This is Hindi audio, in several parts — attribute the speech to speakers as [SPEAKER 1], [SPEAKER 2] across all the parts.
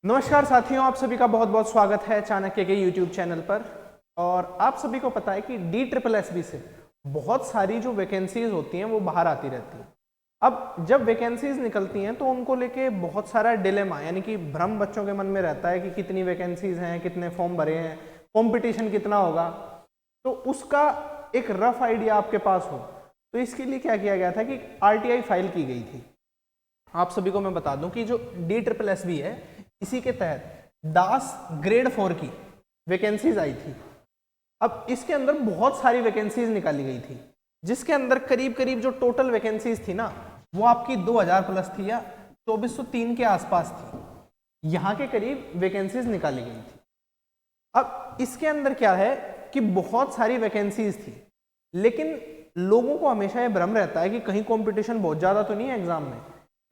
[SPEAKER 1] नमस्कार साथियों, आप सभी का बहुत बहुत स्वागत है चाणक्य के YouTube चैनल पर। और आप सभी को पता है कि DSSB से बहुत सारी जो वैकेंसीज होती हैं वो बाहर आती रहती हैं। अब जब वैकेंसीज निकलती हैं तो उनको लेके बहुत सारा डिलेमा यानी कि भ्रम बच्चों के मन में रहता है कि कितनी वैकेंसीज हैं, कितने फॉर्म भरे हैं, कंपटीशन कितना होगा। तो उसका एक रफ आइडिया आपके पास हो तो इसके लिए क्या किया गया था कि RTI फाइल की गई थी। आप सभी को मैं बता दूं कि जो DSSB है इसी के तहत दास ग्रेड 4 की वैकेंसीज आई थी। अब इसके अंदर बहुत सारी वैकेंसीज निकाली गई थी, जिसके अंदर करीब करीब जो टोटल वैकेंसीज थी ना वो आपकी 2000 प्लस थी या 2403 के आसपास थी। यहाँ के करीब वैकेंसीज निकाली गई थी। अब इसके अंदर क्या है कि बहुत सारी वैकेंसीज थी, लेकिन लोगों को हमेशा ये भ्रम रहता है कि कहीं कंपटीशन बहुत ज़्यादा तो नहीं है एग्जाम में,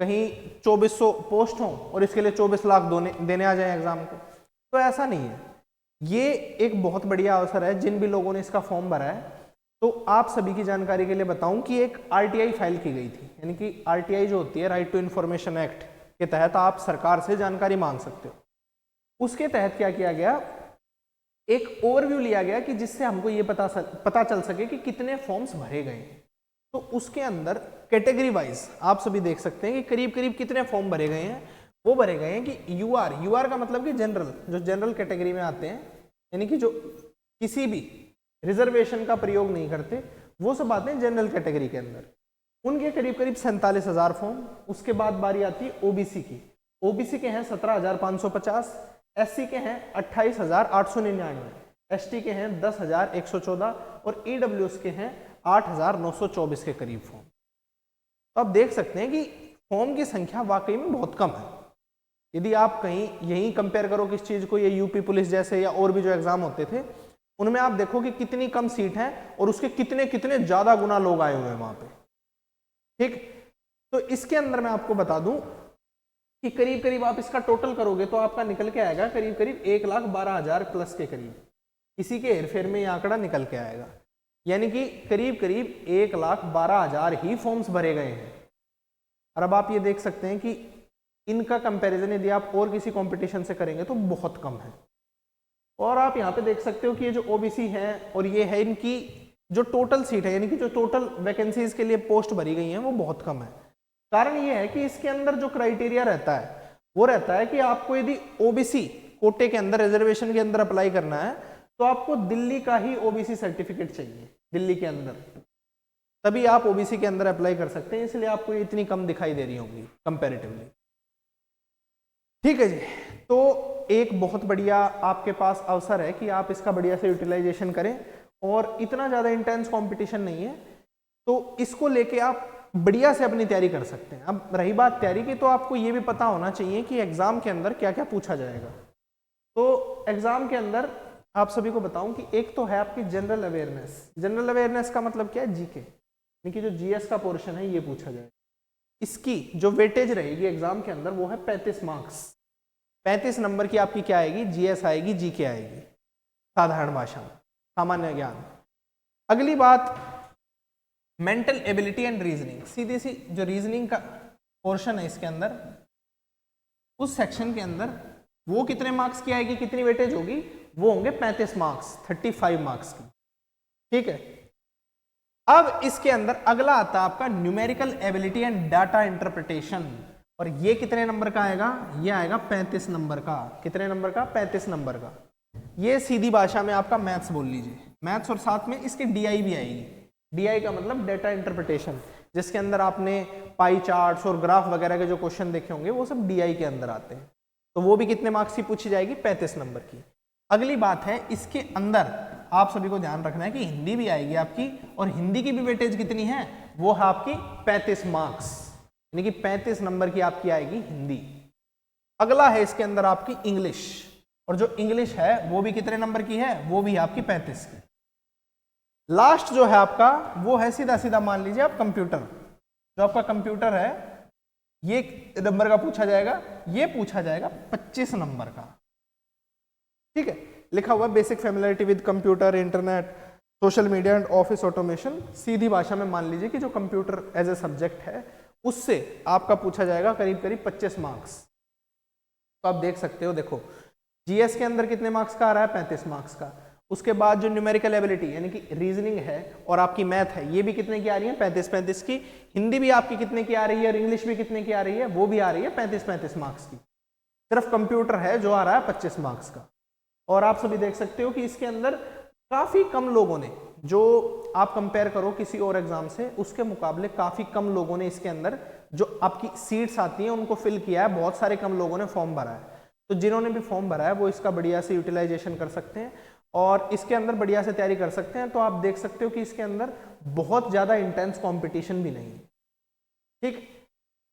[SPEAKER 1] कहीं 2400 पोस्ट हों और इसके लिए 24 लाख देने आ जाए एग्जाम को। तो ऐसा नहीं है। ये एक बहुत बढ़िया अवसर है जिन भी लोगों ने इसका फॉर्म भरा है। तो आप सभी की जानकारी के लिए बताऊं कि एक RTI फाइल की गई थी, यानी कि RTI जो होती है राइट टू इन्फॉर्मेशन एक्ट के तहत आप सरकार से जानकारी मांग सकते हो। उसके तहत क्या किया गया, एक ओवरव्यू लिया गया कि जिससे हमको ये पता चल सके कि कितने फॉर्म्स भरे गए। तो उसके अंदर कैटेगरी वाइज आप सभी देख सकते हैं कि करीब करीब कितने फॉर्म भरे गए हैं। वो भरे गए हैं कि यूआर का मतलब कि जनरल, जो जनरल कैटेगरी में आते हैं, यानी कि जो किसी भी रिजर्वेशन का प्रयोग नहीं करते, वो सब आते हैं जनरल कैटेगरी के अंदर। उनके करीब करीब 47,000 फॉर्म। उसके बाद बारी आती है ओबीसी की। ओबीसी के हैं 17,550, SC के हैं 28,899, ST के हैं 10,114 और EWS के हैं 8,924 के करीब फॉर्म। तो आप देख सकते हैं कि फॉर्म की संख्या वाकई में बहुत कम है। यदि आप कहीं यही कंपेयर करो किस चीज को, ये यूपी पुलिस जैसे या और भी जो एग्जाम होते थे, उनमें आप देखो कि कितनी कम सीट है और उसके कितने कितने ज्यादा गुना लोग आए हुए हैं वहां पे। ठीक, तो इसके अंदर मैं आपको बता दूं कि करीब करीब आप इसका टोटल करोगे तो आपका निकल के आएगा करीब करीब 1,12,000 प्लस के करीब। इसी के हेरफेर में ये आंकड़ा निकल के आएगा, यानी कि करीब करीब 1,12,000 ही फॉर्म्स भरे गए हैं। और अब आप ये देख सकते हैं कि इनका कंपैरिजन यदि आप और किसी कंपटीशन से करेंगे तो बहुत कम है। और आप यहाँ पे देख सकते हो कि ये जो ओबीसी है और ये है, इनकी जो टोटल सीट है यानी कि जो टोटल वैकेंसीज के लिए पोस्ट भरी गई हैं वो बहुत कम है। कारण ये है कि इसके अंदर जो क्राइटेरिया रहता है वो रहता है कि आपको यदि ओबीसी कोटे के अंदर, रिजर्वेशन के अंदर अप्लाई करना है तो आपको दिल्ली का ही ओबीसी सर्टिफिकेट चाहिए, दिल्ली के अंदर, तभी आप ओबीसी के अंदर अप्लाई कर सकते हैं। इसलिए आपको इतनी कम दिखाई दे रही होंगी कंपैरेटिवली। ठीक है जी, तो एक बहुत बढ़िया आपके पास अवसर है कि आप इसका बढ़िया से यूटिलाइजेशन करें। और इतना ज़्यादा इंटेंस कंपटीशन नहीं है, तो इसको लेके आप बढ़िया से अपनी तैयारी कर सकते हैं। अब रही बात तैयारी की, तो आपको ये भी पता होना चाहिए कि एग्जाम के अंदर क्या क्या पूछा जाएगा। तो एग्जाम के अंदर आप सभी को बताऊं कि एक तो है आपकी जनरल अवेयरनेस। जनरल अवेयरनेस का मतलब क्या है, जीके, यानी कि जो जीएस का पोर्शन है ये पूछा जाएगा। इसकी जो वेटेज रहेगी एग्जाम के अंदर वो है 35 मार्क्स। 35 नंबर की आपकी क्या आएगी, जीएस आएगी, जीके आएगी, साधारण भाषा में, सामान्य ज्ञान। अगली बात मेंटल एबिलिटी एंड रीजनिंग। सीधी सी जो रीजनिंग का पोर्शन है इसके अंदर, उस सेक्शन के अंदर वो कितने मार्क्स की आएगी, कितनी वेटेज होगी, वो होंगे 35 मार्क्स, 35 मार्क्स की। ठीक है, अब इसके अंदर अगला आता है आपका numerical ability and data interpretation. और ये कितने नंबर का आएगा, ये आएगा 35 नंबर का। कितने नंबर का, 35 नंबर का। ये सीधी भाषा में आपका मैथ्स बोल लीजिए, मैथ्स, और साथ में इसके डीआई भी आएगी। डीआई का मतलब डाटा इंटरप्रिटेशन, जिसके अंदर आपने पाई चार्ट्स और ग्राफ वगैरह के जो क्वेश्चन देखे होंगे वो सब डीआई के अंदर आते हैं। तो वो भी कितने मार्क्स की पूछी जाएगी, 35 नंबर की। अगली बात है इसके अंदर आप सभी को ध्यान रखना है कि हिंदी भी आएगी आपकी, और हिंदी की भी वेटेज कितनी है, वो है आपकी 35 मार्क्स, यानी कि 35 नंबर की आपकी आएगी हिंदी। अगला है इसके अंदर आपकी इंग्लिश, और जो इंग्लिश है वो भी कितने नंबर की है, वो भी आपकी 35 की। लास्ट जो है आपका वो है सीधा सीधा मान लीजिए आप कंप्यूटर। जो आपका कंप्यूटर है ये नंबर का पूछा जाएगा, ये पूछा जाएगा 25 नंबर का। ठीक है, लिखा हुआ basic familiarity with computer, internet, social media and office automation. सीधी भाषा में मान लीजिए कि जो कंप्यूटर एज ए सब्जेक्ट है उससे आपका पूछा जाएगा करीब करीब 25 मार्क्स। तो आप देख सकते हो, देखो जीएस के अंदर कितने मार्क्स का आ रहा है, 35 मार्क्स का। उसके बाद जो न्यूमेरिकल एबिलिटी यानी कि रीजनिंग है और आपकी मैथ है, ये भी कितने की आ रही है, 35-35 की। हिंदी भी आपकी कितने की आ रही है और इंग्लिश भी कितने की आ रही है, वो भी आ रही है 35-35 मार्क्स की। सिर्फ कंप्यूटर है जो आ रहा है 25 मार्क्स का। और आप सभी देख सकते हो कि इसके अंदर काफी कम लोगों ने, जो आप कंपेयर करो किसी और एग्जाम से, उसके मुकाबले काफी कम लोगों ने इसके अंदर जो आपकी सीट्स आती हैं उनको फिल किया है। बहुत सारे कम लोगों ने फॉर्म भरा है। तो जिन्होंने भी फॉर्म भरा है वो इसका बढ़िया से यूटिलाइजेशन कर सकते हैं और इसके अंदर बढ़िया से तैयारी कर सकते हैं। तो आप देख सकते हो कि इसके अंदर बहुत ज्यादा इंटेंस कंपटीशन भी नहीं है। ठीक,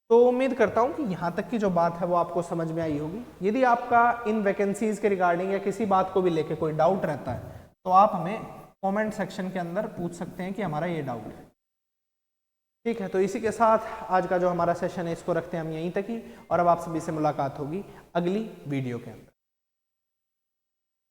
[SPEAKER 1] तो उम्मीद करता हूं कि यहां तक की जो बात है वो आपको समझ में आई होगी। यदि आपका इन वैकेंसीज के रिगार्डिंग या किसी बात को भी लेके कोई डाउट रहता है तो आप हमें कमेंट सेक्शन के अंदर पूछ सकते हैं कि हमारा ये डाउट है। ठीक है, तो इसी के साथ आज का जो हमारा सेशन है इसको रखते हैं हम यहीं तक ही, और अब आप सभी से मुलाकात होगी अगली वीडियो के अंदर।